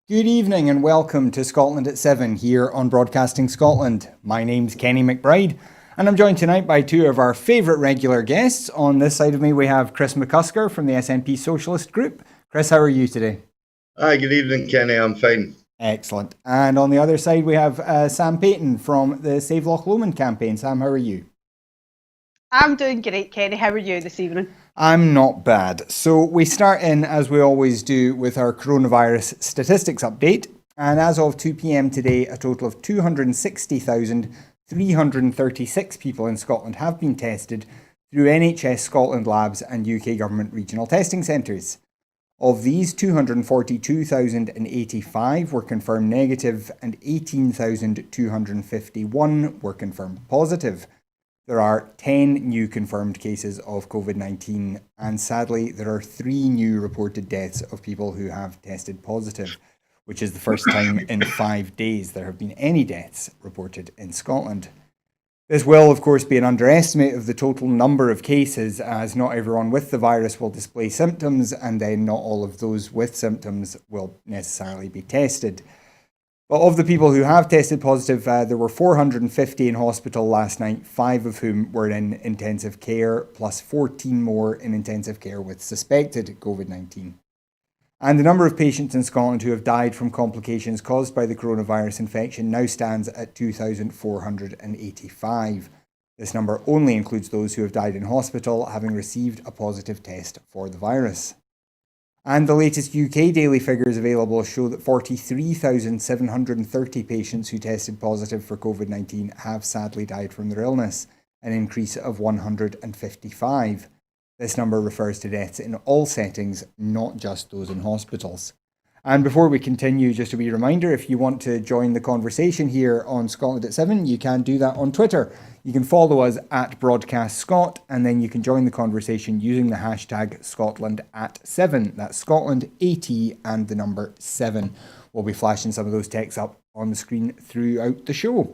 Good evening and welcome to Scotland at 7 here on Broadcasting Scotland. My name's Kenny McBride and I'm joined tonight by two of our favourite regular guests. On this side of me we have Chris McCusker from the SNP Socialist Group. Chris, how are you today? Hi, good evening, Kenny. I'm fine. Excellent. And on the other side we have Sam Payton from the Save Loch Lomond campaign. Sam, how are you? I'm doing great, Kenny. How are you this evening? I'm not bad. So we start in, as we always do, with our coronavirus statistics update. And as of 2 p.m. today, a total of 260,336 people in Scotland have been tested through NHS Scotland labs and UK government regional testing centres. Of these, 242,085 were confirmed negative and 18,251 were confirmed positive. There are 10 new confirmed cases of COVID-19 and sadly there are 3 new reported deaths of people who have tested positive, which is the first time in 5 days there have been any deaths reported in Scotland. This will of course be an underestimate of the total number of cases, as not everyone with the virus will display symptoms and then not all of those with symptoms will necessarily be tested. But of the people who have tested positive, there were 450 in hospital last night, 5 of whom were in intensive care, plus 14 more in intensive care with suspected COVID-19. And the number of patients in Scotland who have died from complications caused by the coronavirus infection now stands at 2,485. This number only includes those who have died in hospital, having received a positive test for the virus. And the latest UK daily figures available show that 43,730 patients who tested positive for COVID-19 have sadly died from their illness, an increase of 155. This number refers to deaths in all settings, not just those in hospitals. And before we continue, just a wee reminder, if you want to join the conversation here on Scotland at 7, you can do that on Twitter. You can follow us at Broadcast Scot, and then you can join the conversation using the hashtag Scotland at 7. That's Scotland AT and the number 7. We'll be flashing some of those texts up on the screen throughout the show.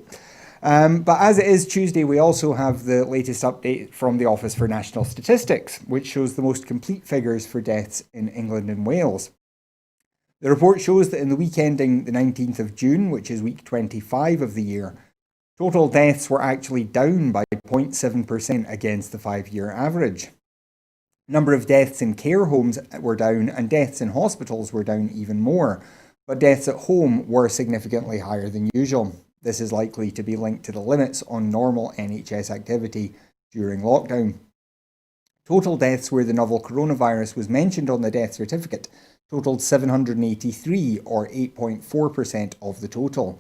But as it is Tuesday, we also have the latest update from the Office for National Statistics, which shows the most complete figures for deaths in England and Wales. The report shows that in the week ending the 19th of June, which is week 25 of the year, total deaths were actually down by 0.7% against the 5-year average. Number of deaths in care homes were down and deaths in hospitals were down even more, but deaths at home were significantly higher than usual. This is likely to be linked to the limits on normal NHS activity during lockdown. Total deaths where the novel coronavirus was mentioned on the death certificate totaled 783, or 8.4% of the total.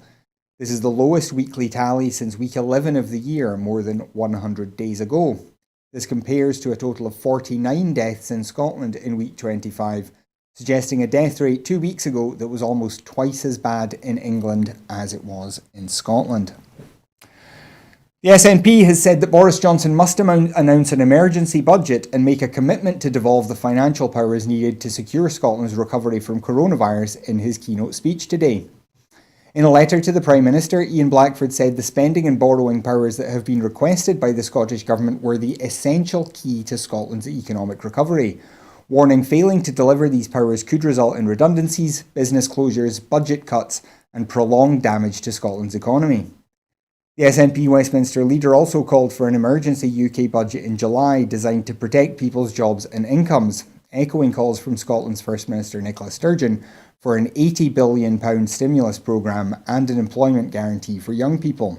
This is the lowest weekly tally since week 11 of the year, more than 100 days ago. This compares to a total of 49 deaths in Scotland in week 25, suggesting a death rate 2 weeks ago that was almost twice as bad in England as it was in Scotland. The SNP has said that Boris Johnson must announce an emergency budget and make a commitment to devolve the financial powers needed to secure Scotland's recovery from coronavirus in his keynote speech today. In a letter to the Prime Minister, Ian Blackford said the spending and borrowing powers that have been requested by the Scottish Government were the essential key to Scotland's economic recovery, warning failing to deliver these powers could result in redundancies, business closures, budget cuts and prolonged damage to Scotland's economy. The SNP Westminster leader also called for an emergency UK budget in July designed to protect people's jobs and incomes, echoing calls from Scotland's First Minister Nicola Sturgeon for an £80 billion stimulus programme and an employment guarantee for young people.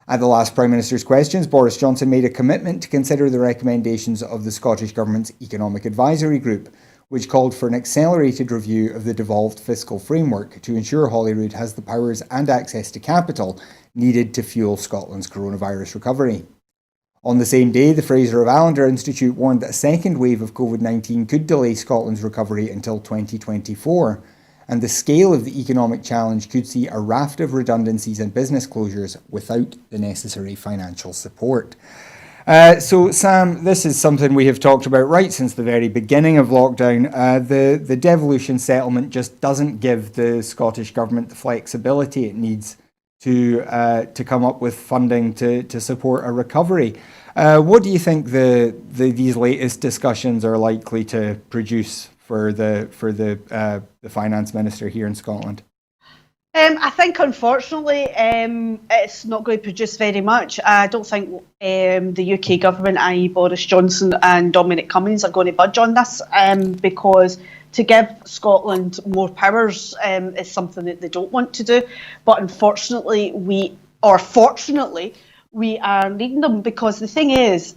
At the last Prime Minister's questions, Boris Johnson made a commitment to consider the recommendations of the Scottish Government's Economic Advisory Group, which called for an accelerated review of the devolved fiscal framework to ensure Holyrood has the powers and access to capital needed to fuel Scotland's coronavirus recovery. On the same day, the Fraser of Allender Institute warned that a second wave of COVID-19 could delay Scotland's recovery until 2024, and the scale of the economic challenge could see a raft of redundancies and business closures without the necessary financial support. So, Sam, this is something we have talked about right since the very beginning of lockdown. The devolution settlement just doesn't give the Scottish Government the flexibility it needs to come up with funding to support a recovery. What do you think these latest discussions are likely to produce for the finance minister here in Scotland? I think, unfortunately, it's not going to produce very much. I don't think the UK government, i.e. Boris Johnson and Dominic Cummings, are going to budge on this because to give Scotland more powers is something that they don't want to do. But unfortunately, fortunately, we are needing them, because the thing is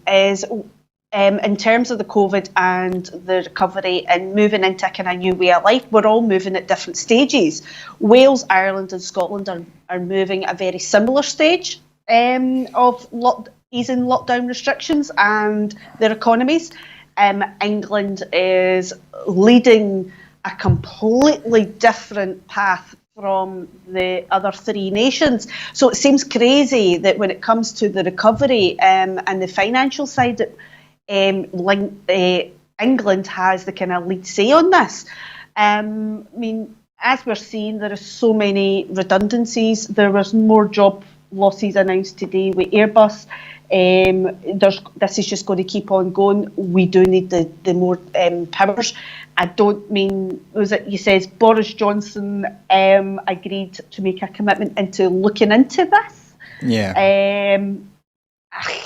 in terms of the COVID and the recovery and moving into a kind of new way of life, we're all moving at different stages. Wales, Ireland and Scotland are moving at a very similar stage of easing lockdown restrictions and their economies. England is leading a completely different path from the other three nations. So it seems crazy that when it comes to the recovery and the financial side, that England has the kind of lead say on this. I mean, as we're seeing, there are so many redundancies. There was more job losses announced today with Airbus. This is just going to keep on going. We do need the more powers. I don't mean, was it you says Boris Johnson agreed to make a commitment into looking into this? Yeah.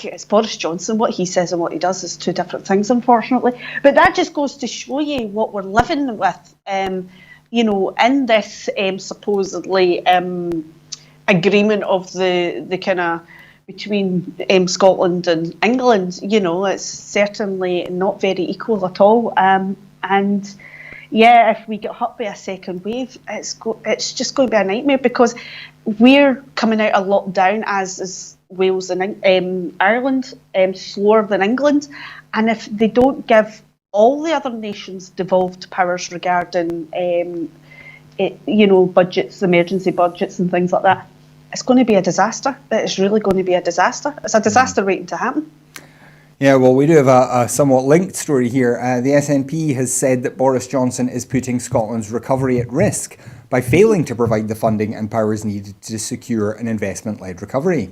It's Boris Johnson. What he says and what he does is two different things, unfortunately. But that just goes to show you what we're living with. In this supposedly agreement of the kind of between Scotland and England, it's certainly not very equal at all. And yeah, if we get hit by a second wave, it's just going to be a nightmare, because we're coming out of lockdown, as is Wales and Ireland, slower than England. And if they don't give all the other nations devolved powers regarding budgets, emergency budgets and things like that, it's going to be a disaster. It's really going to be a disaster. It's a disaster waiting to happen. Yeah, well, we do have a somewhat linked story here. The SNP has said that Boris Johnson is putting Scotland's recovery at risk by failing to provide the funding and powers needed to secure an investment-led recovery.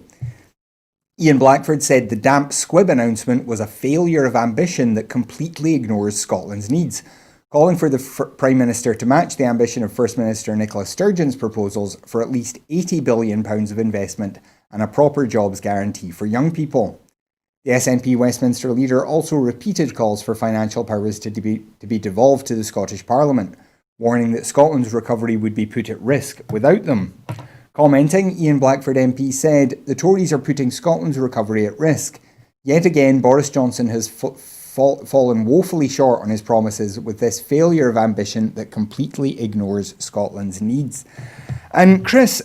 Ian Blackford said the damp squib announcement was a failure of ambition that completely ignores Scotland's needs, calling for the Prime Minister to match the ambition of First Minister Nicola Sturgeon's proposals for at least £80 billion of investment and a proper jobs guarantee for young people. The SNP Westminster leader also repeated calls for financial powers to be devolved to the Scottish Parliament, warning that Scotland's recovery would be put at risk without them. Commenting, Ian Blackford MP said, "The Tories are putting Scotland's recovery at risk. Yet again, Boris Johnson has fallen woefully short on his promises with this failure of ambition that completely ignores Scotland's needs." And Chris,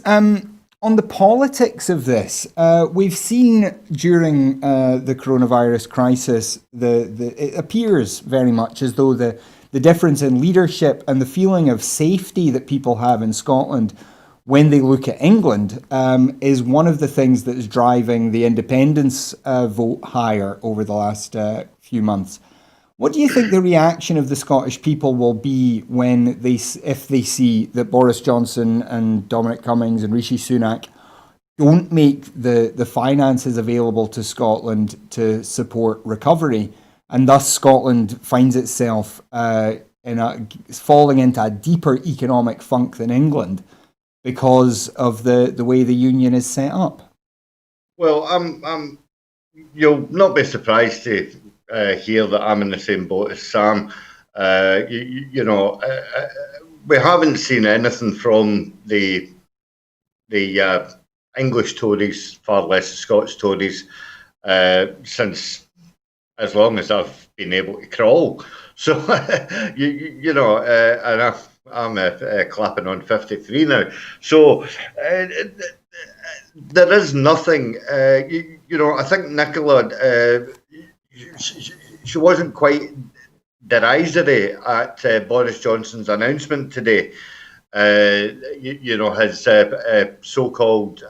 on the politics of this, we've seen during the coronavirus crisis, it appears very much as though the difference in leadership and the feeling of safety that people have in Scotland when they look at England is one of the things that is driving the independence vote higher over the last few months. What do you think the reaction of the Scottish people will be if they see that Boris Johnson and Dominic Cummings and Rishi Sunak don't make the finances available to Scotland to support recovery, and thus Scotland finds itself falling into a deeper economic funk than England because of the way the union is set up? Well, you'll not be surprised to hear that I'm in the same boat as Sam. We haven't seen anything from the English Tories, far less the Scots Tories, since as long as I've been able to crawl. So, and I'm clapping on 53 now. So there is nothing. I think Nicola, she wasn't quite derisory at Boris Johnson's announcement today. His so-called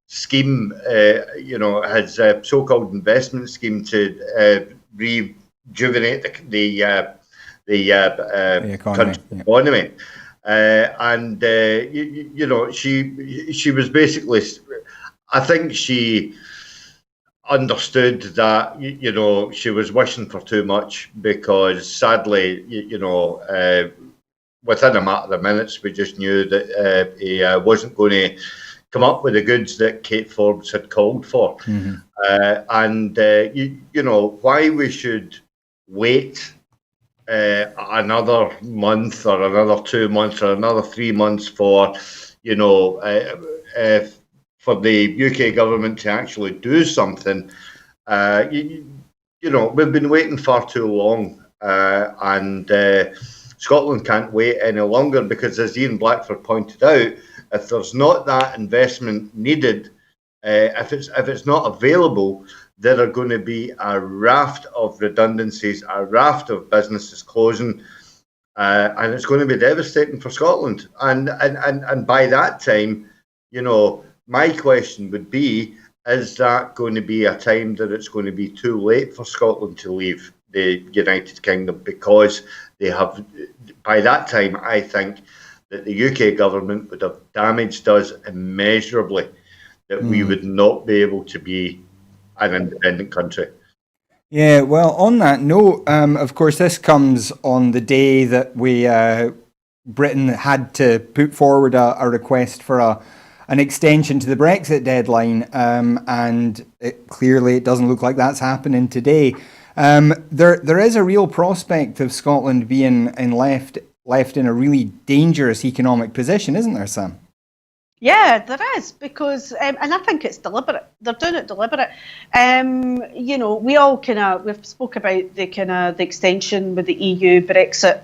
scheme, his so-called investment scheme to rejuvenate the economy. She was basically, I think she understood that she was wishing for too much, because sadly, within a matter of minutes, we just knew that he wasn't going to come up with the goods that Kate Forbes had called for. And why we should wait another month or another 2 months or another 3 months for for the UK government to actually do something. We've been waiting far too long, and Scotland can't wait any longer, because, as Ian Blackford pointed out, if there's not that investment needed, if it's not available, there are going to be a raft of redundancies, a raft of businesses closing, and it's going to be devastating for Scotland. And by that time, my question would be: is that going to be a time that it's going to be too late for Scotland to leave the United Kingdom? Because they have, by that time, I think that the UK government would have damaged us immeasurably, that we would not be able to be an independent country. Yeah, well, on that note, of course, this comes on the day that Britain had to put forward a request for an extension to the Brexit deadline, and clearly it doesn't look like that's happening today. There is a real prospect of Scotland being left in a really dangerous economic position, isn't there, Sam? Yeah, there is, because, and I think it's deliberate. They're doing it deliberate. We all we've spoke about the extension with the EU, Brexit,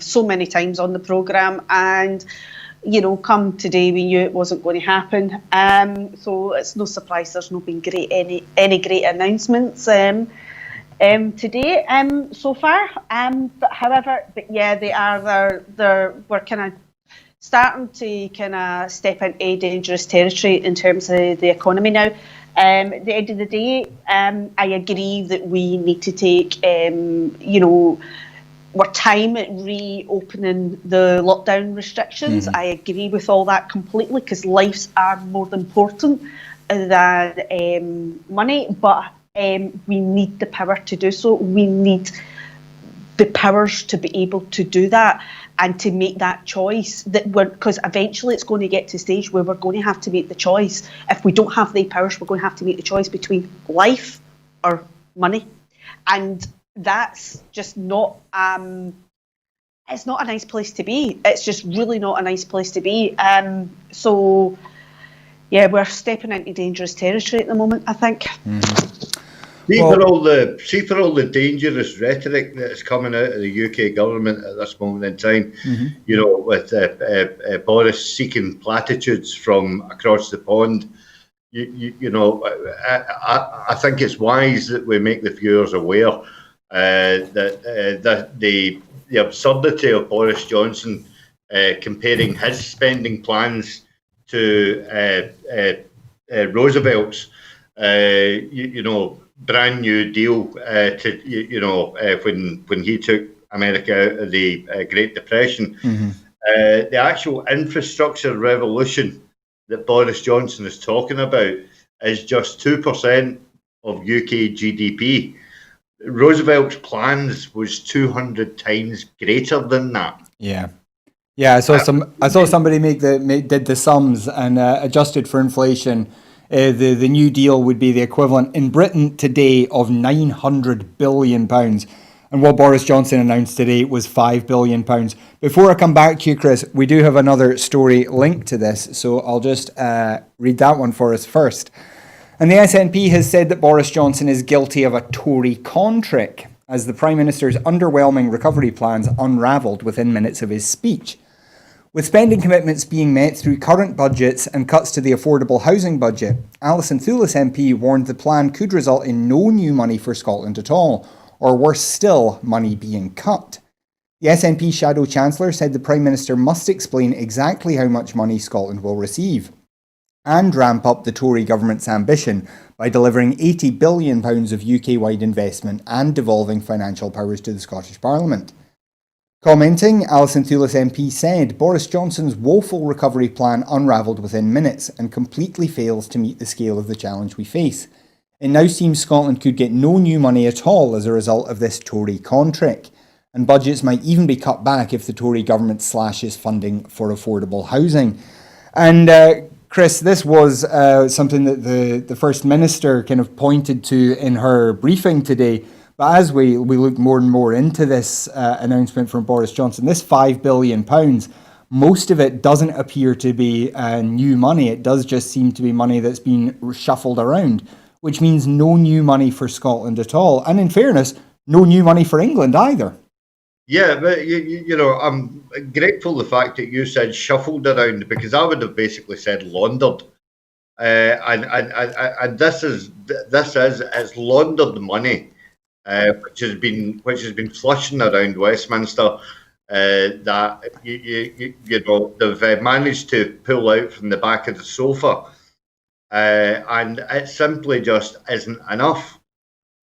so many times on the programme, and come today we knew it wasn't going to happen. So it's no surprise there's not been any great announcements today so far. But yeah, we're kind of starting to step into dangerous territory in terms of the economy now. At the end of the day, I agree that we need to take our time at reopening the lockdown restrictions. I agree with all that completely, because lives are more important than money, but we need the power to do so. We need the powers to be able to do that and to make that choice, because eventually it's going to get to a stage where we're going to have to make the choice. If we don't have the powers, we're going to have to make the choice between life or money, and that's just not it's not a nice place to be. It's just really not a nice place to be. So yeah, we're stepping into dangerous territory at the moment, I think. For all the dangerous rhetoric that is coming out of the UK government at this moment in time, with Boris seeking platitudes from across the pond, I think it's wise that we make the viewers aware that the absurdity of Boris Johnson comparing his spending plans to Roosevelt's, brand new deal when he took America out of the Great Depression. The actual infrastructure revolution that Boris Johnson is talking about is just 2% of UK GDP. Roosevelt's plans was 200 times greater than that. Yeah. I saw somebody did the sums and adjusted for inflation. The new deal would be the equivalent in Britain today of £900 billion. And what Boris Johnson announced today was £5 billion. Before I come back to you, Chris, we do have another story linked to this, so I'll just read that one for us first. And the SNP has said that Boris Johnson is guilty of a Tory con trick, as the Prime Minister's underwhelming recovery plans unravelled within minutes of his speech. With spending commitments being met through current budgets and cuts to the affordable housing budget, Alison Thewlis MP warned the plan could result in no new money for Scotland at all, or worse still, money being cut. The SNP Shadow Chancellor said the Prime Minister must explain exactly how much money Scotland will receive, and ramp up the Tory government's ambition by delivering £80 billion of UK-wide investment and devolving financial powers to the Scottish Parliament. Commenting, Alison Thewlis MP said Boris Johnson's woeful recovery plan unravelled within minutes and completely fails to meet the scale of the challenge we face. it now seems Scotland could get no new money at all as a result of this Tory contract. And budgets might even be cut back if the Tory government slashes funding for affordable housing. And Chris, this was something that the First Minister kind of pointed to in her briefing today. But as we look more and more into this announcement from Boris Johnson, this £5 billion, most of it doesn't appear to be new money. It does just seem to be money that's been shuffled around, which means no new money for Scotland at all. And in fairness, no new money for England either. Yeah, but you know, I'm grateful the fact that you said shuffled around, because I would have basically said laundered. And this is laundered money, which has been flushing around Westminster. That you know, they've managed to pull out from the back of the sofa, and it simply just isn't enough.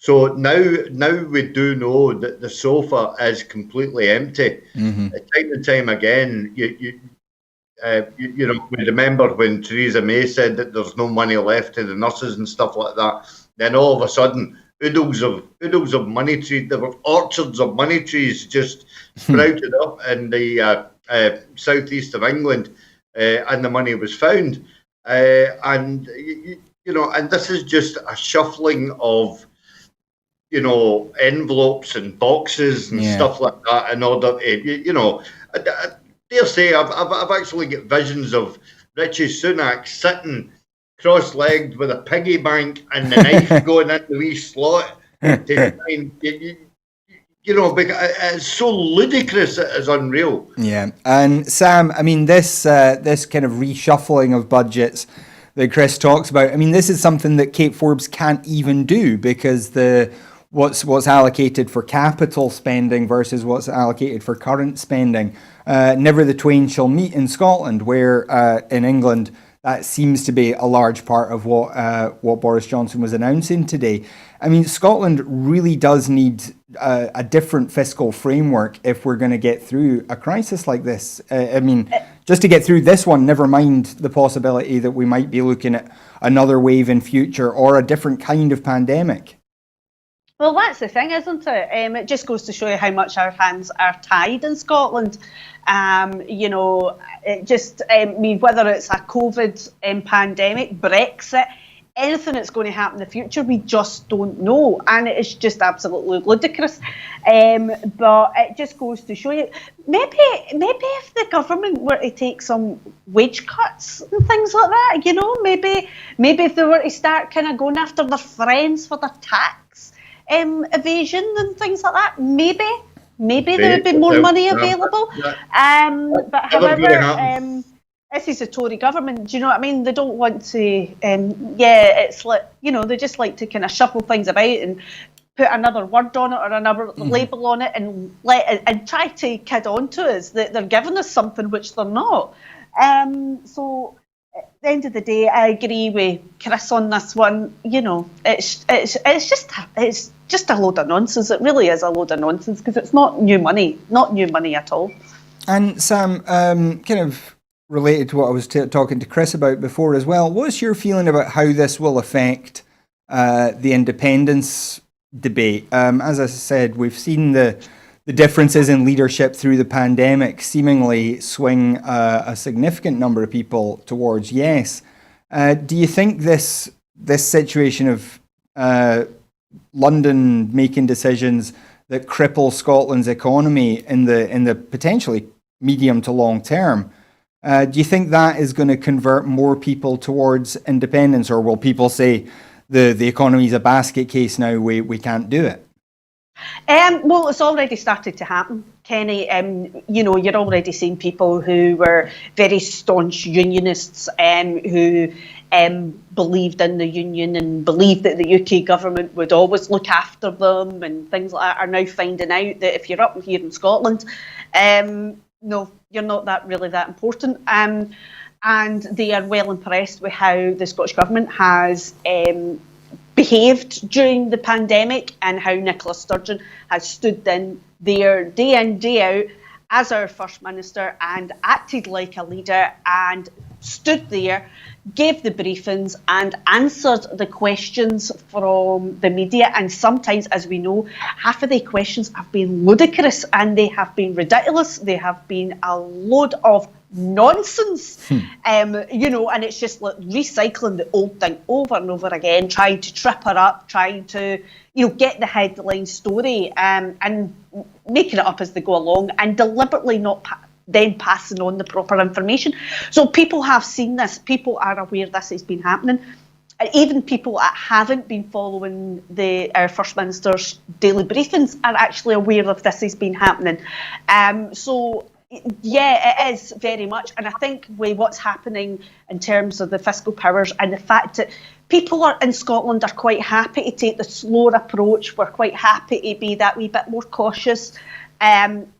So now we do know that the sofa is completely empty. Time and time again, you know, we remember when Theresa May said that there's no money left to the nurses and stuff like that. Then all of a sudden, oodles of money trees. There were orchards of money trees just sprouted up in the southeast of England, and the money was found. And you know, and this is just a shuffling of, you know, envelopes and boxes and stuff like that in order to, you know, I dare say I've actually got visions of Richie Sunak sitting cross-legged with a piggy bank and the knife going in the wee slot to find, you know, because it's so ludicrous, it is unreal. Yeah, and Sam, I mean, this kind of reshuffling of budgets that Chris talks about, I mean, this is something that Kate Forbes can't even do, because what's allocated for capital spending versus what's allocated for current spending, never the twain shall meet in Scotland, where in England that seems to be a large part of what Boris Johnson was announcing today. I mean, Scotland really does need a different fiscal framework if we're going to get through a crisis like this. I mean, just to get through this one, never mind the possibility that we might be looking at another wave in future or a different kind of pandemic. Well, that's the thing, isn't it? It just goes to show you how much our hands are tied in Scotland. You know, it just, I mean, whether it's a COVID pandemic, Brexit, anything that's going to happen in the future, we just don't know. And it's just absolutely ludicrous. But it just goes to show you, maybe if the government were to take some wage cuts and things like that, you know, maybe if they were to start kind of going after their friends for their tax evasion and things like that, maybe there would be more money available. But however, this is a Tory government, do you know what I mean? They don't want to, it's like, you know, they just like to kind of shuffle things about and put another word on it or another label on it and try to kid on to us that they're giving us something which they're not. So at the end of the day, I agree with Chris on this one. You know, it's just a load of nonsense. It really is a load of nonsense, because it's not new money at all. And Sam, kind of related to what I was talking to Chris about before as well, what's your feeling about how this will affect the independence debate? As I said, we've seen the differences in leadership through the pandemic seemingly swing a significant number of people towards yes. Do you think this situation of London making decisions that cripple Scotland's economy in the potentially medium to long term, do you think that is going to convert more people towards independence, or will people say the economy is a basket case now, we can't do it? Well, it's already started to happen, Kenny. You know, you're already seeing people who were very staunch unionists who believed in the union and believed that the UK government would always look after them and things like that, are now finding out that if you're up here in Scotland, no, you're not really that important. And they are well impressed with how the Scottish Government has behaved during the pandemic, and how Nicola Sturgeon has stood in there day in, day out as our First Minister and acted like a leader and stood there, gave the briefings and answered the questions from the media. And sometimes, as we know, half of the questions have been ludicrous and they have been ridiculous. They have been a load of nonsense, and it's just like recycling the old thing over and over again, trying to trip her up, trying to, get the headline story, and making it up as they go along, and deliberately not then passing on the proper information. So people have seen this, people are aware this has been happening. And even people that haven't been following our First Minister's daily briefings are actually aware of this has been happening. So yeah, it is very much. And I think with what's happening in terms of the fiscal powers and the fact that people in Scotland are quite happy to take the slower approach, we're quite happy to be that wee bit more cautious. And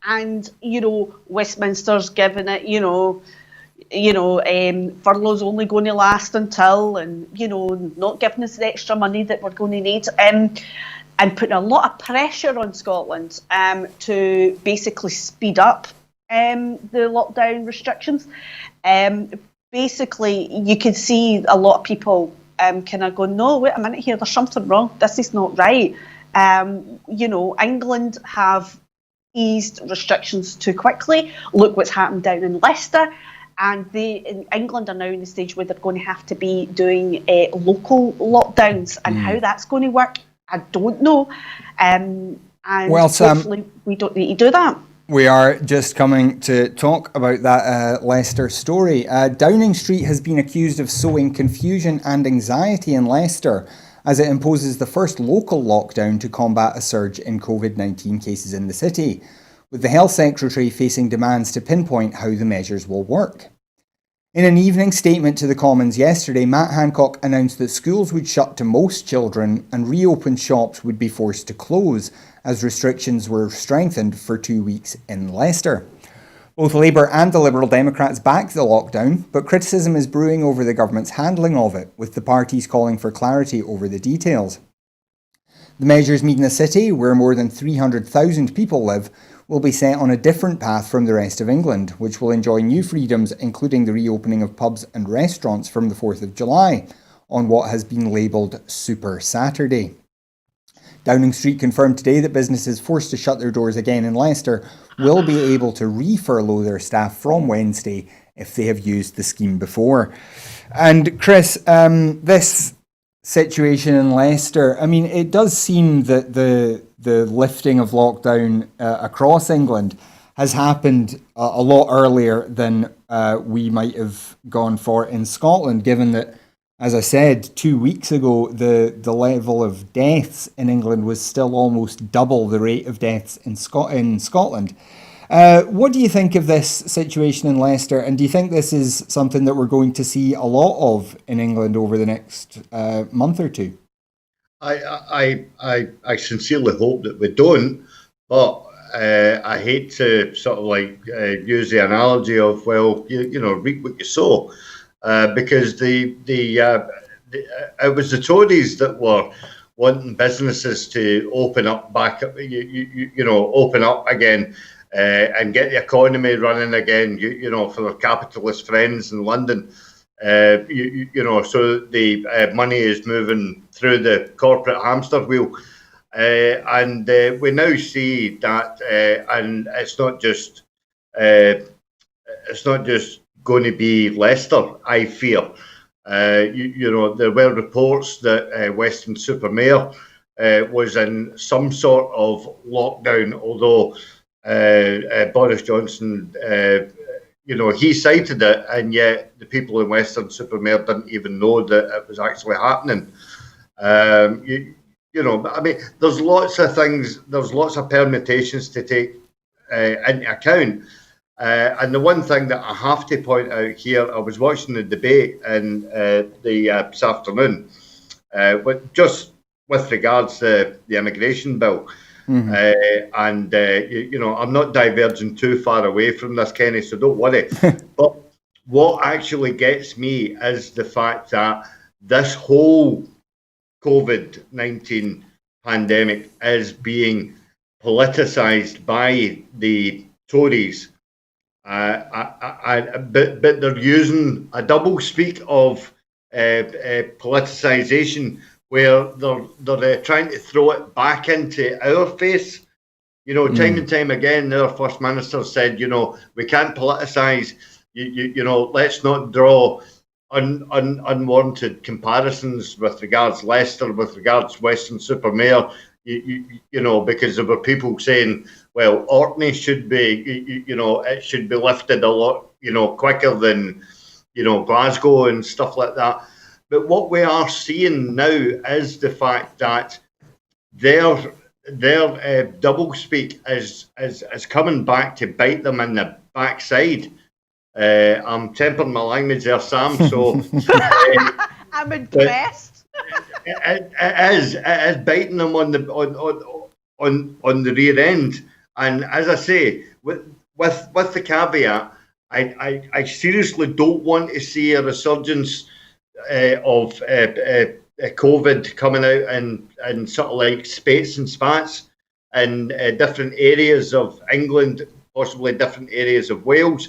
Westminster's given it, furlough's only going to last until, and not giving us the extra money that we're going to need, and putting a lot of pressure on Scotland to basically speed up the lockdown restrictions. Basically, you can see a lot of people kind of go, no, wait a minute here, there's something wrong. This is not right. England have eased restrictions too quickly. Look what's happened down in Leicester. And in England are now in the stage where they're going to have to be doing local lockdowns. And how that's going to work, I don't know. And hopefully we don't need to do that. We are just coming to talk about that Leicester story. Downing Street has been accused of sowing confusion and anxiety in Leicester as it imposes the first local lockdown to combat a surge in COVID-19 cases in the city, with the Health Secretary facing demands to pinpoint how the measures will work. In an evening statement to the Commons yesterday, Matt Hancock announced that schools would shut to most children and reopened shops would be forced to close as restrictions were strengthened for 2 weeks in Leicester. Both Labour and the Liberal Democrats backed the lockdown, but criticism is brewing over the government's handling of it, with the parties calling for clarity over the details. The measures mean the city, where more than 300,000 people live, will be set on a different path from the rest of England, which will enjoy new freedoms, including the reopening of pubs and restaurants from the 4th of July, on what has been labelled Super Saturday. Downing Street confirmed today that businesses forced to shut their doors again in Leicester will be able to re-furlough their staff from Wednesday if they have used the scheme before. And Chris, this situation in Leicester, I mean, it does seem that the lifting of lockdown across England has happened a lot earlier than we might have gone for in Scotland, given that, as I said, 2 weeks ago, the level of deaths in England was still almost double the rate of deaths in Scotland. What do you think of this situation in Leicester, and do you think this is something that we're going to see a lot of in England over the next month or two? I sincerely hope that we don't, but I hate to sort of use the analogy of, well, reap what you sow. Because it was the Tories that were wanting businesses to open up open up again and get the economy running again, for their capitalist friends in London. So the money is moving through the corporate hamster wheel. And we now see that, and it's not just going to be Leicester, I fear. There were reports that Westminster was in some sort of lockdown, although Boris Johnson, he cited it, and yet the people in Westminster didn't even know that it was actually happening. I mean, there's lots of things, there's lots of permutations to take into account. And the one thing that I have to point out here, I was watching the debate this afternoon, just with regards to the immigration bill. Mm-hmm. I'm not diverging too far away from this, Kenny, so don't worry. But what actually gets me is the fact that this whole COVID-19 pandemic is being politicised by the Tories. But they're using a double speak of politicisation, where they're trying to throw it back into our face. Time and time again, our First Minister said, we can't politicise. Let's not draw unwarranted comparisons with regards Leicester, with regards Western-super-Mare. Because there were people saying, well, Orkney should be, it should be lifted a lot, quicker than, Glasgow and stuff like that. But what we are seeing now is the fact that their double speak is coming back to bite them in the backside. I'm tempering my language there, Sam. So I'm impressed. It is biting them on the rear end, and as I say, with the caveat, I seriously don't want to see a resurgence of COVID coming out and sort of like spates and spats in different areas of England, possibly different areas of Wales.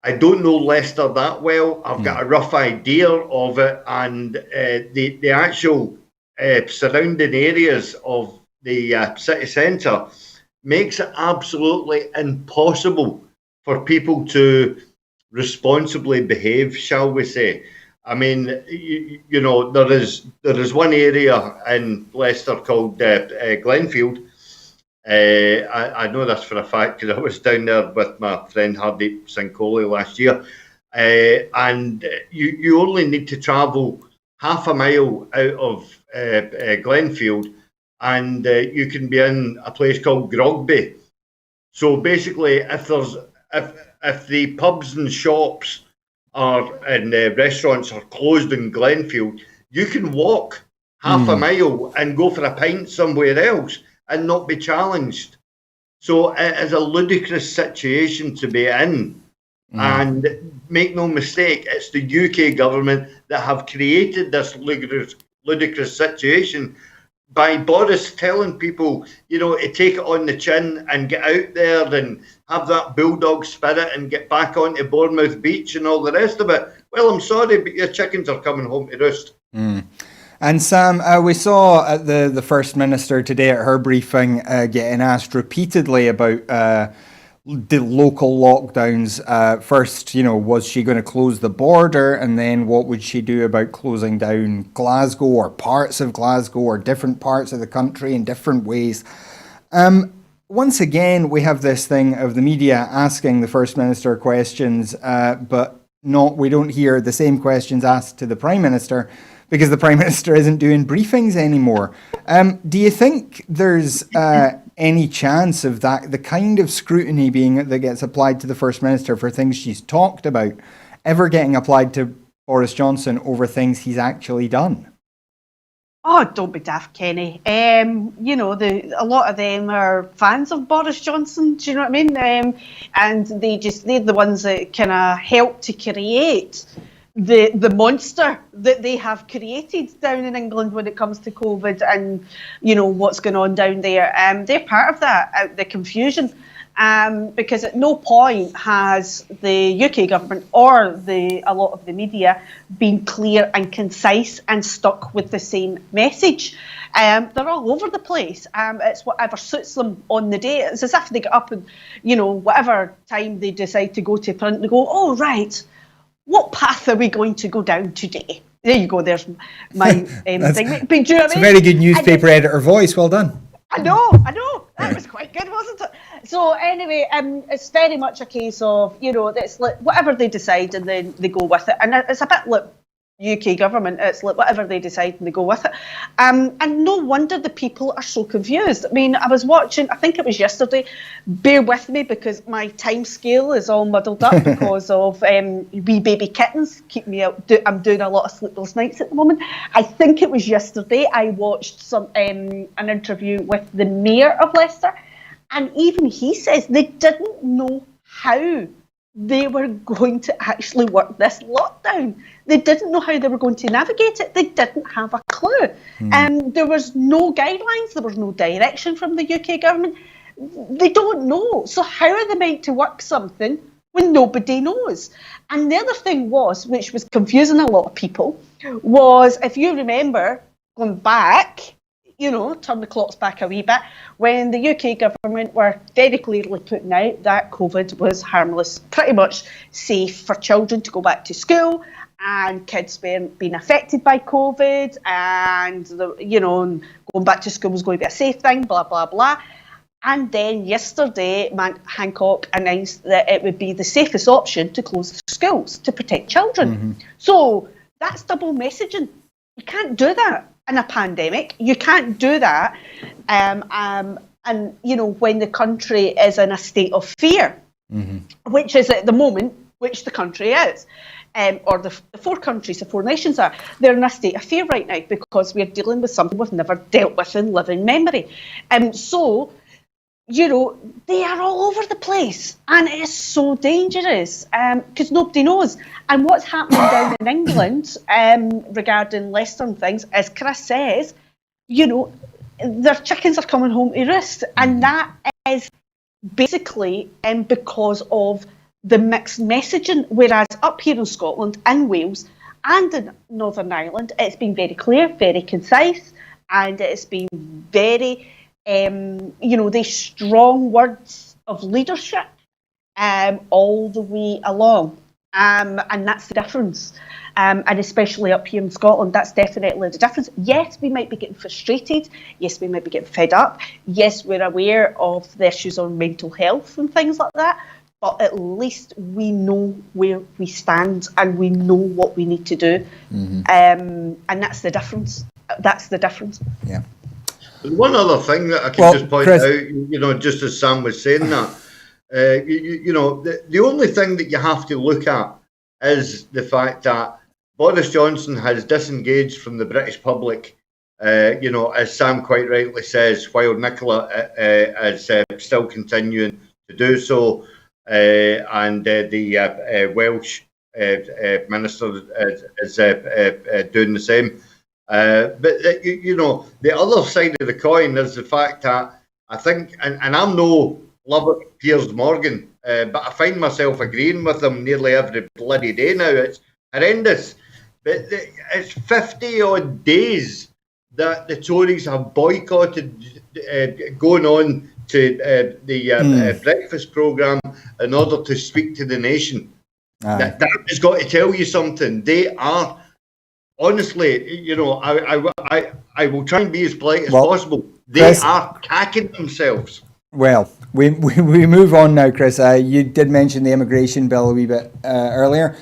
I don't know Leicester that well. I've got a rough idea of it, and the actual surrounding areas of the city centre makes it absolutely impossible for people to responsibly behave, shall we say. I mean, there is one area in Leicester called Glenfield. I know this for a fact because I was down there with my friend Hardeep Sincoli last year, and you only need to travel half a mile out of Glenfield, and you can be in a place called Grogby. So basically, if the pubs and shops and restaurants are closed in Glenfield, you can walk half a mile and go for a pint somewhere else and not be challenged. So it is a ludicrous situation to be in. And make no mistake, it's the UK government that have created this ludicrous situation by Boris telling people, to take it on the chin and get out there and have that bulldog spirit and get back onto Bournemouth Beach and all the rest of it. Well, I'm sorry, but your chickens are coming home to roost. And Sam, we saw the First Minister today at her briefing getting asked repeatedly about the local lockdowns. First, was she going to close the border? And then what would she do about closing down Glasgow or parts of Glasgow or different parts of the country in different ways? Once again, we have this thing of the media asking the First Minister questions, but we don't hear the same questions asked to the Prime Minister, because the Prime Minister isn't doing briefings anymore. Do you think there's any chance of that, the kind of scrutiny that gets applied to the First Minister for things she's talked about, ever getting applied to Boris Johnson over things he's actually done? Oh, don't be daft, Kenny. A lot of them are fans of Boris Johnson, do you know what I mean? And they're the ones that kind of help to create the monster that they have created down in England when it comes to COVID and, what's going on down there. They're part of that, the confusion, because at no point has the UK government or a lot of the media been clear and concise and stuck with the same message. They're all over the place. It's whatever suits them on the day. It's as if they get up and, whatever time they decide to go to print, they go, oh, right, what path are we going to go down today? There you go, there's my thing. But do you know what I mean? It's a very good newspaper editor voice, well done. I know. That was quite good, wasn't it? So anyway, it's very much a case of, it's like whatever they decide and then they go with it. And it's a bit like UK government, it's like whatever they decide and they go with it. And no wonder the people are so confused. I mean, I was watching, I think it was yesterday, bear with me because my time scale is all muddled up because of wee baby kittens keep me out. I'm doing a lot of sleepless nights at the moment. I think it was yesterday I watched an interview with the Mayor of Leicester, and even he says they didn't know how they were going to actually work this lockdown. They didn't know how they were going to navigate it. They didn't have a clue. There was no guidelines. There was no direction from the UK government. They don't know. So how are they meant to work something when nobody knows? And the other thing was, which was confusing a lot of people, was, if you remember, going back, turn the clocks back a wee bit, when the UK government were very clearly putting out that COVID was harmless, pretty much safe for children to go back to school, and kids weren't being affected by COVID, and going back to school was going to be a safe thing, blah, blah, blah. And then yesterday, Hancock announced that it would be the safest option to close the schools to protect children. Mm-hmm. So that's double messaging. You can't do that in a pandemic. You can't do that, and when the country is in a state of fear, which is at the moment, which the country is. Or the four countries, the four nations are, they're in a state of fear right now because we're dealing with something we've never dealt with in living memory. So, they are all over the place, and it is so dangerous because nobody knows. And what's happening down in England regarding Leicester and things, as Chris says, their chickens are coming home to roost, and that is basically because of the mixed messaging, whereas up here in Scotland and Wales and in Northern Ireland, it's been very clear, very concise, and it's been very, these strong words of leadership all the way along. And that's the difference. And especially up here in Scotland, that's definitely the difference. Yes, we might be getting frustrated. Yes, we might be getting fed up. Yes, we're aware of the issues on mental health and things like that. But at least we know where we stand and we know what we need to do. And that's the difference. That's the difference. Yeah. One other thing that I can just point Chris, out, just as Sam was saying that, the only thing that you have to look at is the fact that Boris Johnson has disengaged from the British public, as Sam quite rightly says, while Nicola is still continuing to do so. And the Welsh minister is doing the same. But the other side of the coin is the fact that I think, and I'm no lover of Piers Morgan, but I find myself agreeing with him nearly every bloody day now. It's horrendous. But it's 50 odd days that the Tories have boycotted going on to the breakfast programme in order to speak to the nation. That has got to tell you something. They are, honestly, I will try and be as polite as possible. They are cacking themselves. Well, we move on now, Chris. You did mention the immigration bill a wee bit earlier.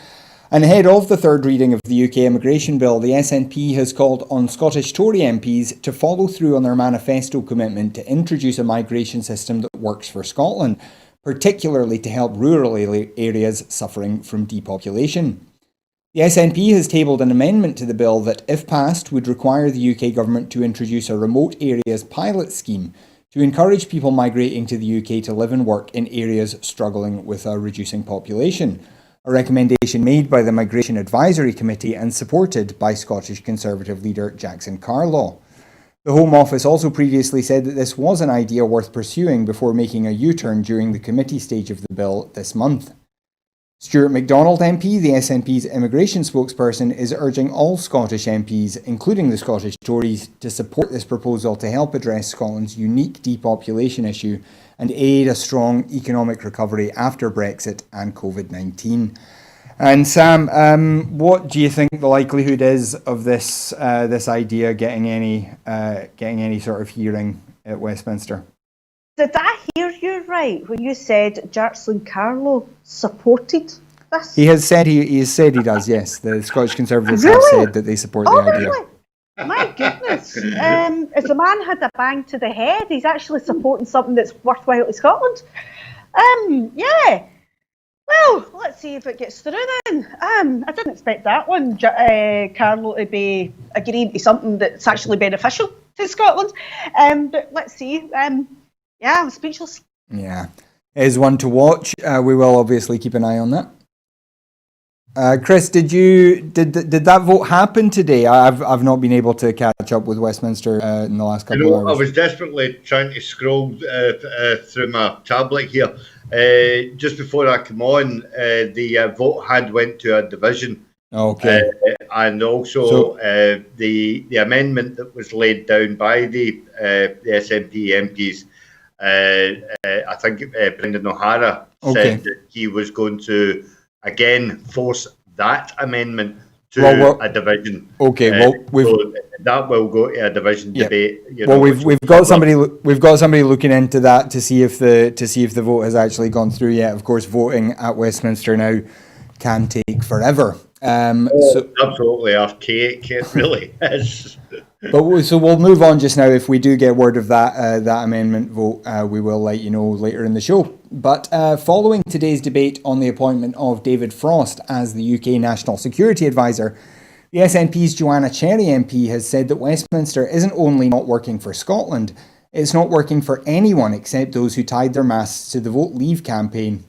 And ahead of the third reading of the UK immigration bill, the SNP has called on Scottish Tory MPs to follow through on their manifesto commitment to introduce a migration system that works for Scotland, particularly to help rural areas suffering from depopulation. The SNP has tabled an amendment to the bill that, if passed, would require the UK government to introduce a remote areas pilot scheme to encourage people migrating to the UK to live and work in areas struggling with a reducing population. A recommendation made by the Migration Advisory Committee and supported by Scottish Conservative leader Jackson Carlaw. The Home Office also previously said that this was an idea worth pursuing before making a U-turn during the committee stage of the bill this month. Stuart MacDonald MP, the SNP's immigration spokesperson, is urging all Scottish MPs, including the Scottish Tories, to support this proposal to help address Scotland's unique depopulation issue and aid a strong economic recovery after Brexit and COVID-19. And Sam, what do you think the likelihood is of this idea getting any sort of hearing at Westminster? Did I hear you right when you said Jackson Carlaw supported this? He has said he does. Yes, the Scottish Conservatives have said that they support the idea. Really? My goodness. If the man had a bang to the head, he's actually supporting something that's worthwhile to Scotland. Yeah. Well, let's see if it gets through then. I didn't expect that one, Carlo, to be agreeing to something that's actually beneficial to Scotland. But let's see. Yeah, I'm speechless. Yeah. It is one to watch. We will obviously keep an eye on that. Chris, did that vote happen today? I've not been able to catch up with Westminster in the last couple of hours. I was desperately trying to scroll through my tablet here. Just before I come on, the vote had went to a division. Okay. And also the amendment that was laid down by the SNP MPs, I think Brendan O'Hara said that he was going to again force that amendment to a division. Okay, so that will go to a division debate. We've got somebody looking into that to see if the vote has actually gone through yet. Of course, voting at Westminster now can take forever. Absolutely archaic, it really is. But so we'll move on just now. If we do get word of that amendment vote, we will let you know later in the show. But following today's debate on the appointment of David Frost as the UK National Security Advisor, the SNP's Joanna Cherry MP has said that Westminster isn't only not working for Scotland, it's not working for anyone except those who tied their masts to the Vote Leave campaign,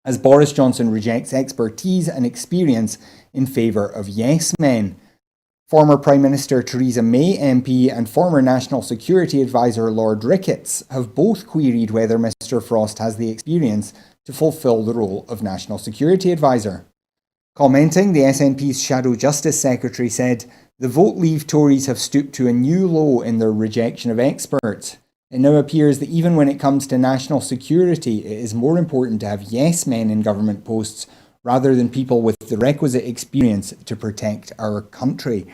as Boris Johnson rejects expertise and experience in favour of yes men. Former Prime Minister Theresa May MP and former National Security Advisor Lord Ricketts have both queried whether Mr Frost has the experience to fulfil the role of National Security Advisor. Commenting, the SNP's Shadow Justice Secretary said, "The Vote Leave Tories have stooped to a new low in their rejection of experts. It now appears that even when it comes to national security, it is more important to have yes men in government posts rather than people with the requisite experience to protect our country."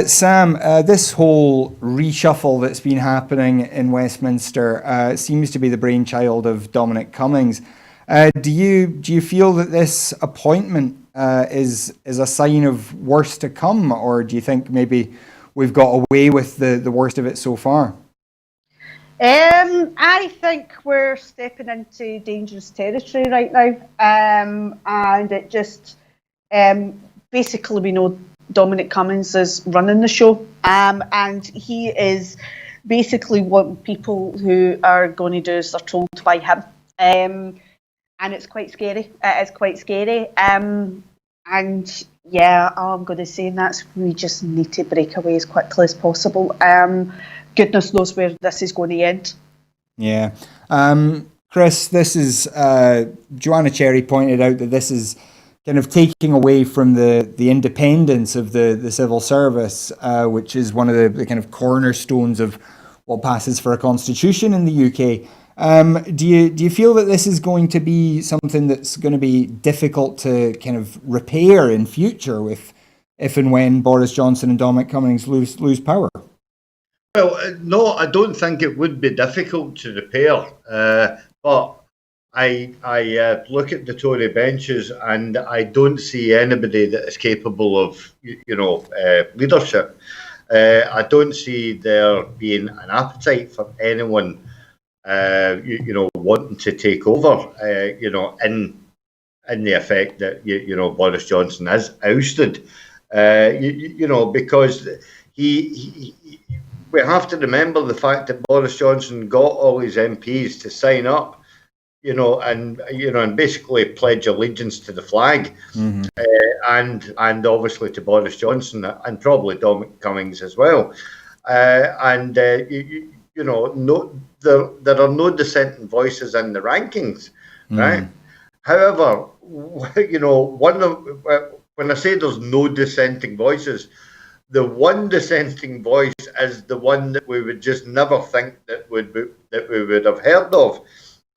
Sam, this whole reshuffle that's been happening in Westminster seems to be the brainchild of Dominic Cummings. Do you feel that this appointment is a sign of worse to come, or do you think maybe we've got away with the worst of it so far? I think we're stepping into dangerous territory right now, and it just basically we know Dominic Cummings is running the show, and he is basically wanting people who are going to do as they're told by him, and it's quite scary. It is quite scary, and yeah, all I'm going to say in that is we just need to break away as quickly as possible. Goodness knows where this is going to end. Yeah. Chris, this is, Joanna Cherry pointed out that this is kind of taking away from the independence of the civil service, which is one of the kind of cornerstones of what passes for a constitution in the UK. Do you feel that this is going to be something that's going to be difficult to kind of repair in future if and when Boris Johnson and Dominic Cummings lose power? Well, no, I don't think it would be difficult to repair, but I look at the Tory benches and I don't see anybody that is capable of, leadership. I don't see there being an appetite for anyone, wanting to take over, in the effect that Boris Johnson is ousted, because we have to remember the fact that Boris Johnson got all his MPs to sign up, and basically pledge allegiance to the flag, and obviously to Boris Johnson and probably Dominic Cummings as well, there are no dissenting voices in the rankings, right? However, when I say there's no dissenting voices, the one dissenting voice is the one that we would just never think that we would have heard of.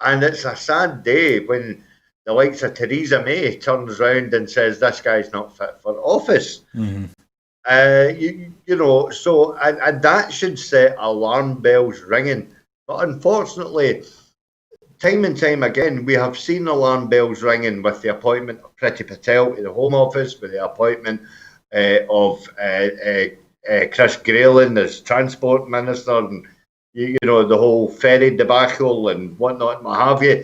And it's a sad day when the likes of Theresa May turns around and says this guy's not fit for office. And that should set alarm bells ringing. But unfortunately, time and time again, we have seen alarm bells ringing with the appointment of Priti Patel to the Home Office, with the appointment of Chris Grayling as Transport Minister, and the whole ferry debacle and whatnot and what have you.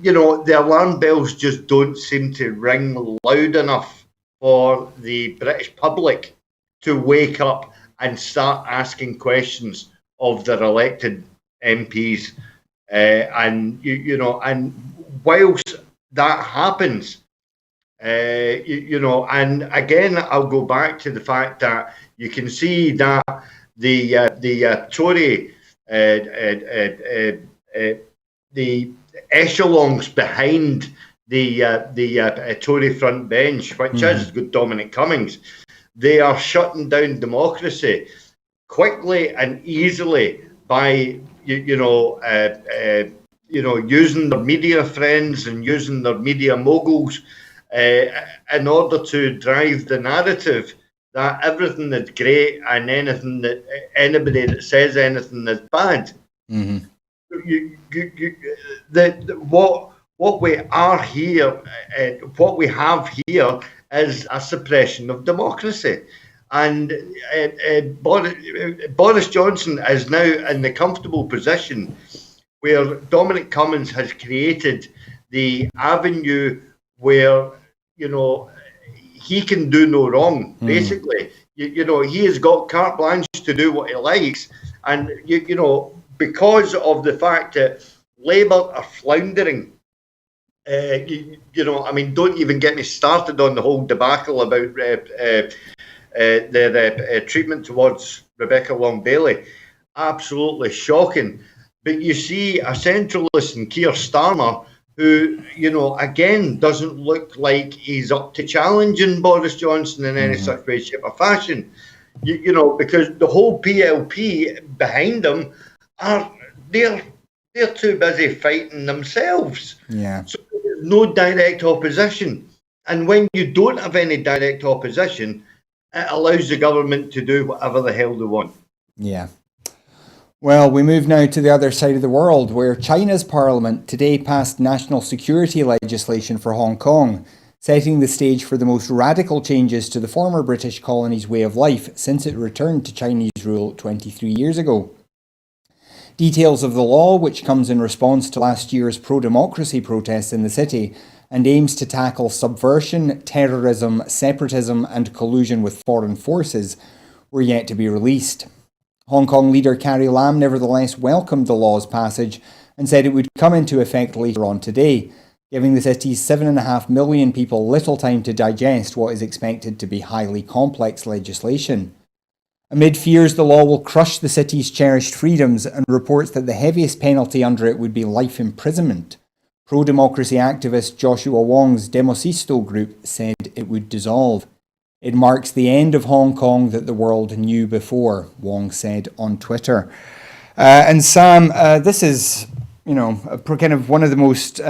The alarm bells just don't seem to ring loud enough for the British public to wake up and start asking questions of their elected MPs. And whilst that happens, And again, I'll go back to the fact that you can see that the Tory, the echelons behind the Tory front bench, which is good Dominic Cummings, they are shutting down democracy quickly and easily by using their media friends and using their media moguls in order to drive the narrative that everything is great and anybody that says anything is bad. Mm-hmm. What we are here, what we have here is a suppression of democracy. And Boris Johnson is now in the comfortable position where Dominic Cummings has created the avenue where, he can do no wrong, basically. He has got carte blanche to do what he likes. And, because of the fact that Labour are floundering, don't even get me started on the whole debacle about the treatment towards Rebecca Long-Bailey. Absolutely shocking. But you see a centralist in Keir Starmer who, again, doesn't look like he's up to challenging Boris Johnson in any such way, shape or fashion. Because the whole PLP behind them they're too busy fighting themselves. Yeah. So there's no direct opposition. And when you don't have any direct opposition, it allows the government to do whatever the hell they want. Yeah. Well, we move now to the other side of the world, where China's parliament today passed national security legislation for Hong Kong, setting the stage for the most radical changes to the former British colony's way of life since it returned to Chinese rule 23 years ago. Details of the law, which comes in response to last year's pro-democracy protests in the city and aims to tackle subversion, terrorism, separatism and collusion with foreign forces, were yet to be released. Hong Kong leader Carrie Lam nevertheless welcomed the law's passage and said it would come into effect later on today, giving the city's 7.5 million people little time to digest what is expected to be highly complex legislation. Amid fears the law will crush the city's cherished freedoms and reports that the heaviest penalty under it would be life imprisonment, pro-democracy activist Joshua Wong's Demosisto group said it would dissolve. It marks the end of Hong Kong that the world knew before, Wong said on Twitter. And Sam, this is, kind of one of the most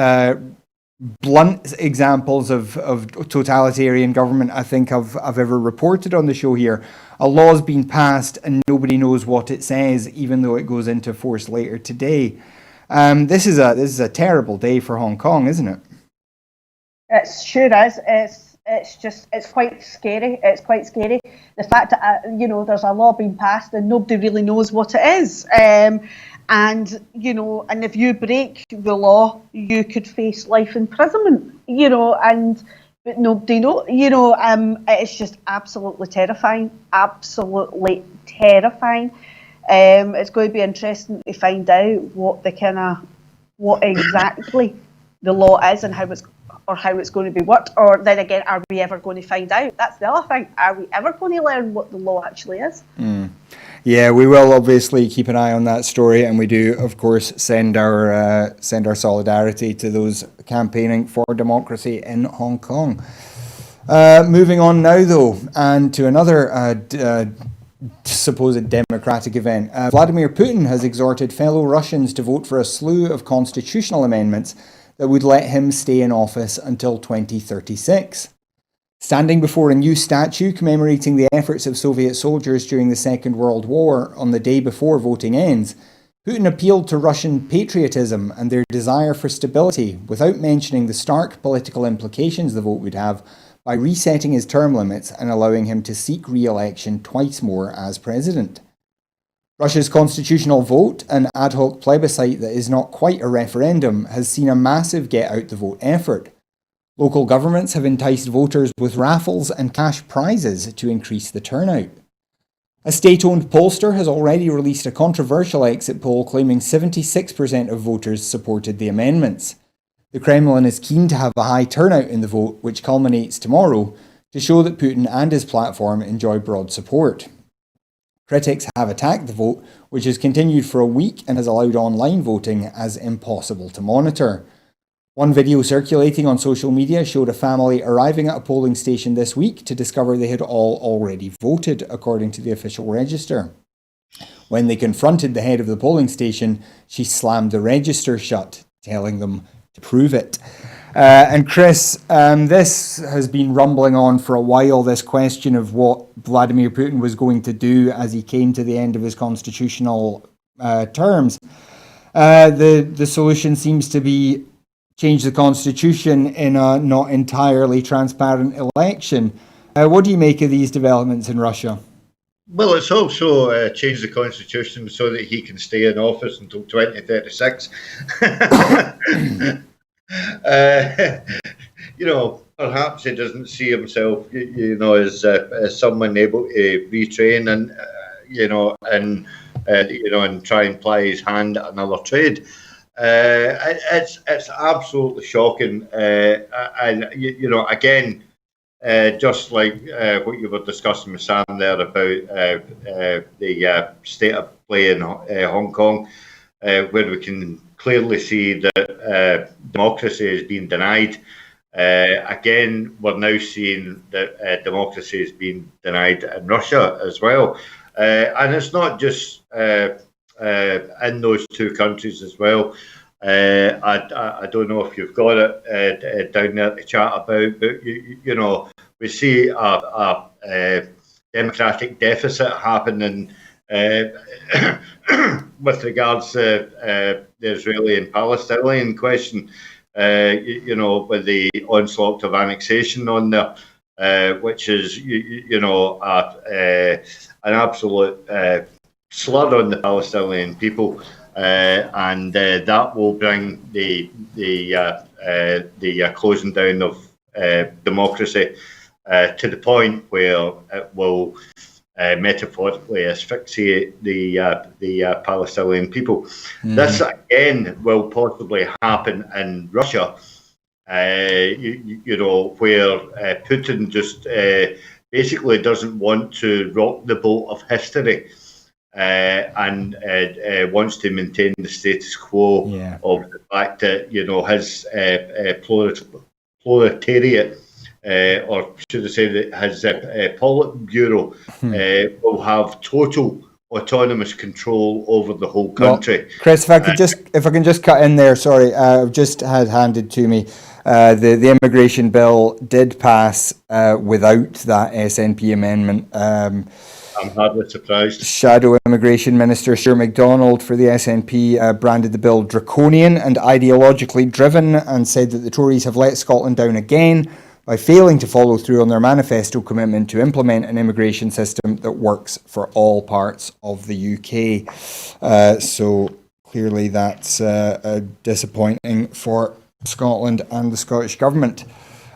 blunt examples of totalitarian government I think I've ever reported on the show here. A law's been passed and nobody knows what it says, even though it goes into force later today. This is a terrible day for Hong Kong, isn't it? It sure is. It's quite scary. It's quite scary. The fact that, there's a law being passed and nobody really knows what it is. And if you break the law, you could face life imprisonment, but nobody knows, it's just absolutely terrifying. Absolutely terrifying. It's going to be interesting to find out what exactly the law is and how it's going to be worked, or then again, are we ever going to find out? That's the other thing. Are we ever going to learn what the law actually is? Yeah, we will obviously keep an eye on that story, and we do, of course, send our solidarity to those campaigning for democracy in Hong Kong. Moving on now, though, and to another supposed democratic event. Vladimir Putin has exhorted fellow Russians to vote for a slew of constitutional amendments that would let him stay in office until 2036. Standing before a new statue commemorating the efforts of Soviet soldiers during the Second World War on the day before voting ends, Putin appealed to Russian patriotism and their desire for stability without mentioning the stark political implications the vote would have by resetting his term limits and allowing him to seek re-election twice more as president. Russia's constitutional vote, an ad hoc plebiscite that is not quite a referendum, has seen a massive get-out-the-vote effort. Local governments have enticed voters with raffles and cash prizes to increase the turnout. A state-owned pollster has already released a controversial exit poll claiming 76% of voters supported the amendments. The Kremlin is keen to have a high turnout in the vote, which culminates tomorrow, to show that Putin and his platform enjoy broad support. Critics have attacked the vote, which has continued for a week and has allowed online voting, as impossible to monitor. One video circulating on social media showed a family arriving at a polling station this week to discover they had all already voted, according to the official register. When they confronted the head of the polling station, she slammed the register shut, telling them to prove it. And Chris, this has been rumbling on for a while, this question of what Vladimir Putin was going to do as he came to the end of his constitutional terms. The solution seems to be change the constitution in a not entirely transparent election. What do you make of these developments in Russia? Well, it's also changed the constitution so that he can stay in office until 2036. Perhaps he doesn't see himself, as someone able to retrain and try and ply his hand at another trade. It's absolutely shocking, again, just like what you were discussing with Sam there about the state of play in Hong Kong, where we can clearly see that democracy is being denied. Again, we're now seeing that democracy is being denied in Russia as well. And it's not just in those two countries as well. I don't know if you've got it down there to chat about, but we see a democratic deficit happening with regards to the Israeli and Palestinian question. With the onslaught of annexation on there, which is an absolute slur on the Palestinian people. And that will bring the closing down of democracy to the point where it will metaphorically asphyxiate the Palestinian people. Mm. This again will possibly happen in Russia, where Putin just basically doesn't want to rock the boat of history. And wants to maintain the status quo of the fact that his proletariat, or should I say that his Politburo will have total autonomous control over the whole country. Well, Chris, if I can just cut in there, sorry, I've just had handed to me the immigration bill did pass without that SNP amendment. I'm hardly surprised. Shadow Immigration Minister Stuart MacDonald for the SNP branded the bill draconian and ideologically driven and said that the Tories have let Scotland down again by failing to follow through on their manifesto commitment to implement an immigration system that works for all parts of the UK. So clearly that's disappointing for Scotland and the Scottish Government.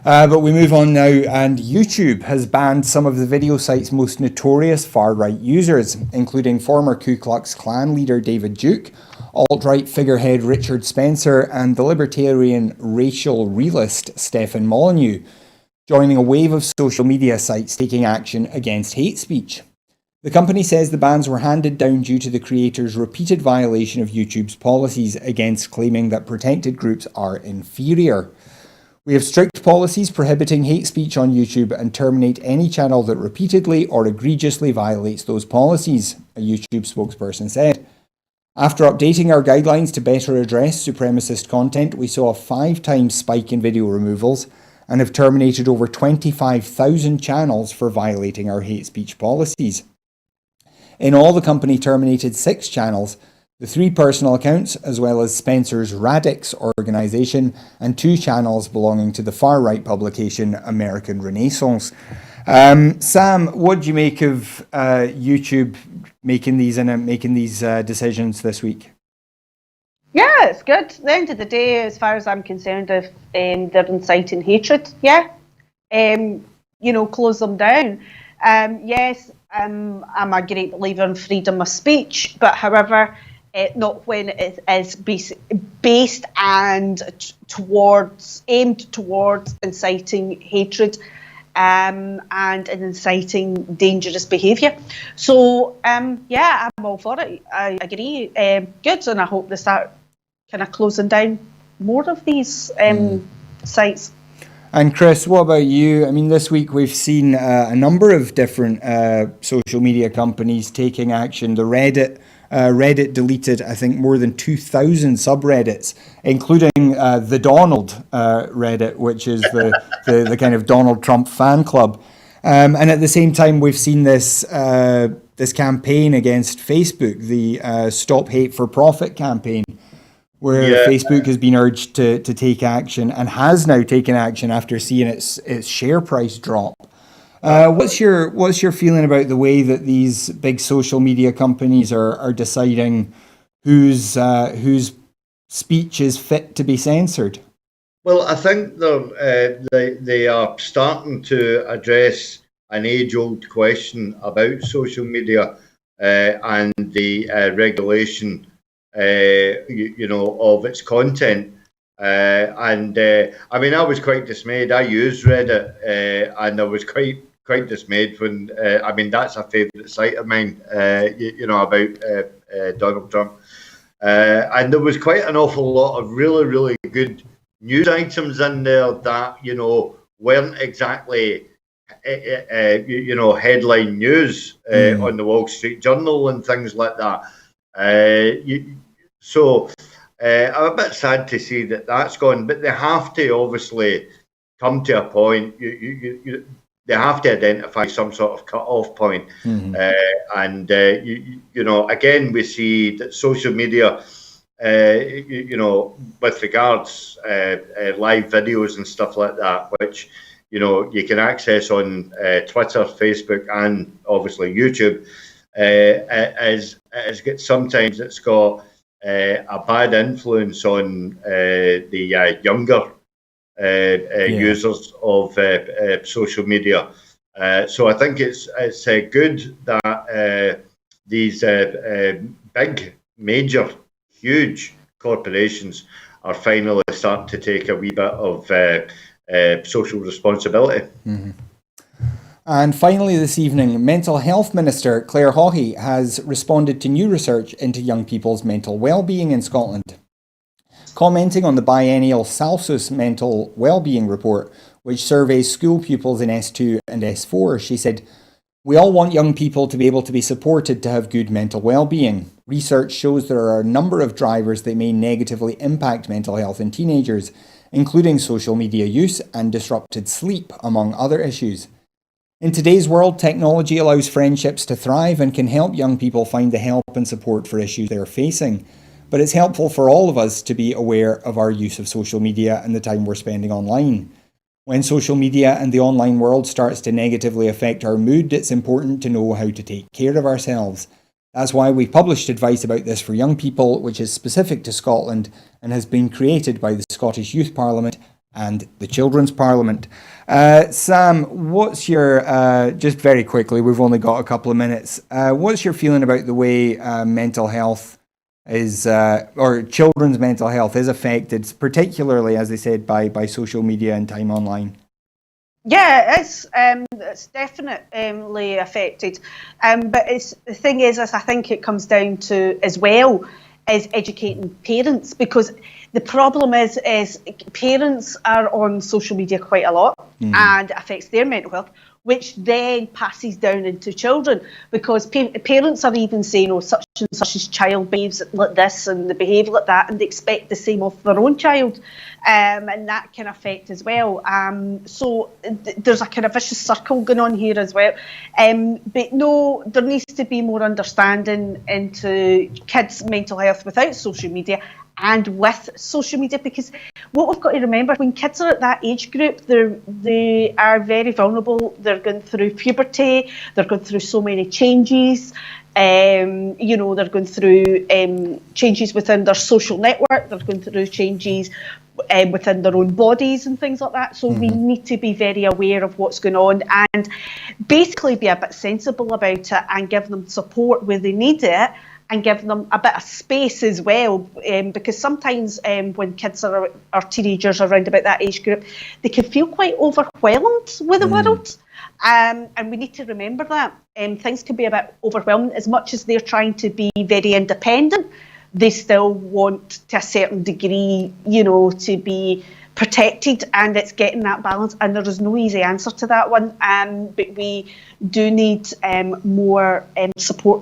But we move on now, and YouTube has banned some of the video site's most notorious far-right users, including former Ku Klux Klan leader David Duke, alt-right figurehead Richard Spencer, and the libertarian racial realist Stefan Molyneux, joining a wave of social media sites taking action against hate speech. The company says the bans were handed down due to the creators' repeated violation of YouTube's policies against claiming that protected groups are inferior. We have strict policies prohibiting hate speech on YouTube and terminate any channel that repeatedly or egregiously violates those policies, a YouTube spokesperson said. After updating our guidelines to better address supremacist content, we saw a 5-time spike in video removals and have terminated over 25,000 channels for violating our hate speech policies. In all, the company terminated 6 channels, the 3 personal accounts, as well as Spencer's Radix organisation, and 2 channels belonging to the far-right publication American Renaissance. Sam, what do you make of YouTube making these decisions this week? Yeah, it's good. At the end of the day, as far as I'm concerned, if they're inciting hatred, close them down. Yes, I'm a great believer in freedom of speech, but however, not when it is based and aimed towards inciting hatred and inciting dangerous behaviour. So, yeah, I'm all for it. I agree. Good, and I hope they start kind of closing down more of these sites. And Chris, what about you? I mean, this week we've seen a number of different social media companies taking action. The Reddit deleted, I think, more than 2,000 subreddits, including the Donald Reddit, which is the kind of Donald Trump fan club. And at the same time, we've seen this campaign against Facebook, the Stop Hate for Profit campaign, where Facebook has been urged to take action and has now taken action after seeing its share price drop. What's your feeling about the way that these big social media companies are deciding whose speech is fit to be censored? Well, I think they are starting to address an age-old question about social media and the regulation, of its content. I mean, I was quite dismayed. I used Reddit, and I was quite dismayed when, I mean, that's a favourite site of mine, about Donald Trump. And there was quite an awful lot of really, really good news items in there that, weren't exactly, headline news on the Wall Street Journal and things like that. So I'm a bit sad to see that that's gone, but they have to obviously come to a point. They have to identify some sort of cut-off point. Again, we see that social media, with regards live videos and stuff like that, which you can access on Twitter, Facebook, and obviously YouTube. Sometimes it's got a bad influence on the younger users of social media. So I think it's good that these big, major, huge corporations are finally starting to take a wee bit of social responsibility. Mm-hmm. And finally this evening, Mental Health Minister Claire Haughey has responded to new research into young people's mental well-being in Scotland. Commenting on the biennial Salsus Mental Wellbeing Report, which surveys school pupils in S2 and S4, she said, "We all want young people to be able to be supported to have good mental well-being. Research shows there are a number of drivers that may negatively impact mental health in teenagers, including social media use and disrupted sleep, among other issues. In today's world, technology allows friendships to thrive and can help young people find the help and support for issues they're facing. But it's helpful for all of us to be aware of our use of social media and the time we're spending online. When social media and the online world starts to negatively affect our mood, it's important to know how to take care of ourselves. That's why we published advice about this for young people, which is specific to Scotland and has been created by the Scottish Youth Parliament and the Children's Parliament." Sam, what's your, just very quickly, we've only got a couple of minutes, what's your feeling about the way mental health is, or children's mental health is affected, particularly, as they said, by social media and time online? Yeah, it's definitely affected. But the thing is, I think it comes down to, as well, is educating parents, because the problem is parents are on social media quite a lot, and it affects their mental health, which then passes down into children, because parents are even saying, oh, such and such's child behaves like this and they behave like that, and they expect the same of their own child, and that can affect as well. So there's a kind of vicious circle going on here as well. But no, there needs to be more understanding into kids' mental health without social media and with social media, because what we've got to remember, when kids are at that age group, they are very vulnerable. They're going through puberty, they're going through so many changes, they're going through changes within their social network, they're going through changes within their own bodies and things like that. So we need to be very aware of what's going on and basically be a bit sensible about it and give them support where they need it, and give them a bit of space as well, because sometimes when kids or teenagers are around about that age group, they can feel quite overwhelmed with the world. And we need to remember that. Things can be a bit overwhelming. As much as they're trying to be very independent, they still want, to a certain degree, to be protected, and it's getting that balance. And there is no easy answer to that one. But we do need more support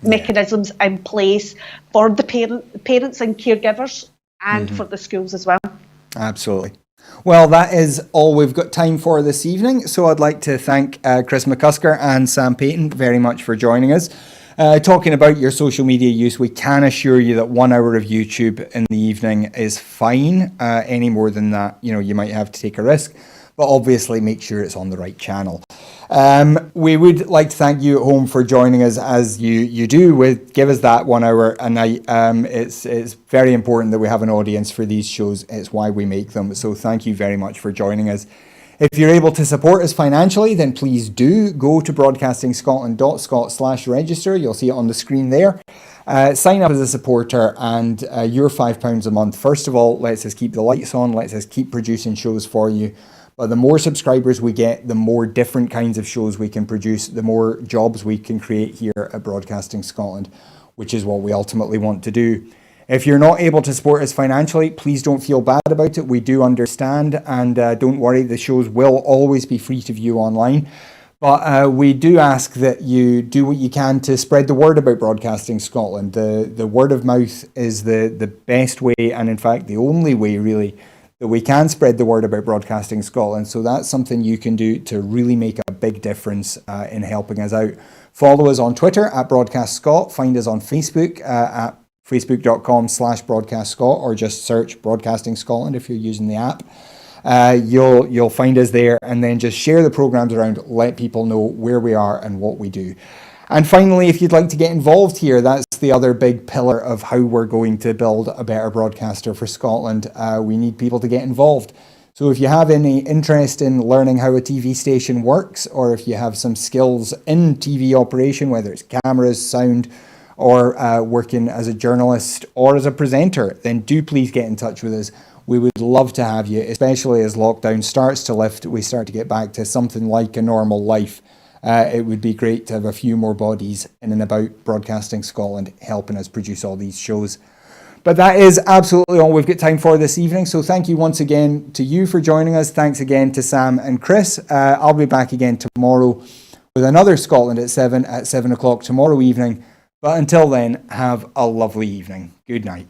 mechanisms in place for the parents and caregivers, and for the schools as well. Absolutely. Well, that is all we've got time for this evening. So I'd like to thank Chris McCusker and Sam Payton very much for joining us. Talking about your social media use, we can assure you that 1 hour of YouTube in the evening is fine. Any more than that, you might have to take a risk. But obviously make sure it's on the right channel. We would like to thank you at home for joining us as you do. Give us that 1 hour a night. It's very important that we have an audience for these shows. It's why we make them. So thank you very much for joining us. If you're able to support us financially, then please do go to broadcastingscotland.scot/register. You'll see it on the screen there. Sign up as a supporter, and your £5 a month, first of all, lets us keep the lights on, lets us keep producing shows for you. But the more subscribers we get, the more different kinds of shows we can produce, the more jobs we can create here at Broadcasting Scotland, which is what we ultimately want to do. If you're not able to support us financially, please don't feel bad about it. We do understand, and don't worry, the shows will always be free to view online. But we do ask that you do what you can to spread the word about Broadcasting Scotland. The word of mouth is the best way, and in fact the only way really, that we can spread the word about Broadcasting Scotland. So that's something you can do to really make a big difference in helping us out. Follow us on Twitter at Broadcast Scot. Find us on Facebook at facebook.com/Broadcast Scot, or just search Broadcasting Scotland if you're using the app. You'll find us there, and then just share the programmes around, let people know where we are and what we do. And finally, if you'd like to get involved here, that's the other big pillar of how we're going to build a better broadcaster for Scotland. We need people to get involved. So if you have any interest in learning how a TV station works, or if you have some skills in TV operation, whether it's cameras, sound, or working as a journalist or as a presenter, then do please get in touch with us. We would love to have you, especially as lockdown starts to lift, we start to get back to something like a normal life. It would be great to have a few more bodies in and about Broadcasting Scotland helping us produce all these shows. But that is absolutely all we've got time for this evening. So thank you once again to you for joining us. Thanks again to Sam and Chris. I'll be back again tomorrow with another Scotland at 7 o'clock tomorrow evening. But until then, have a lovely evening. Good night.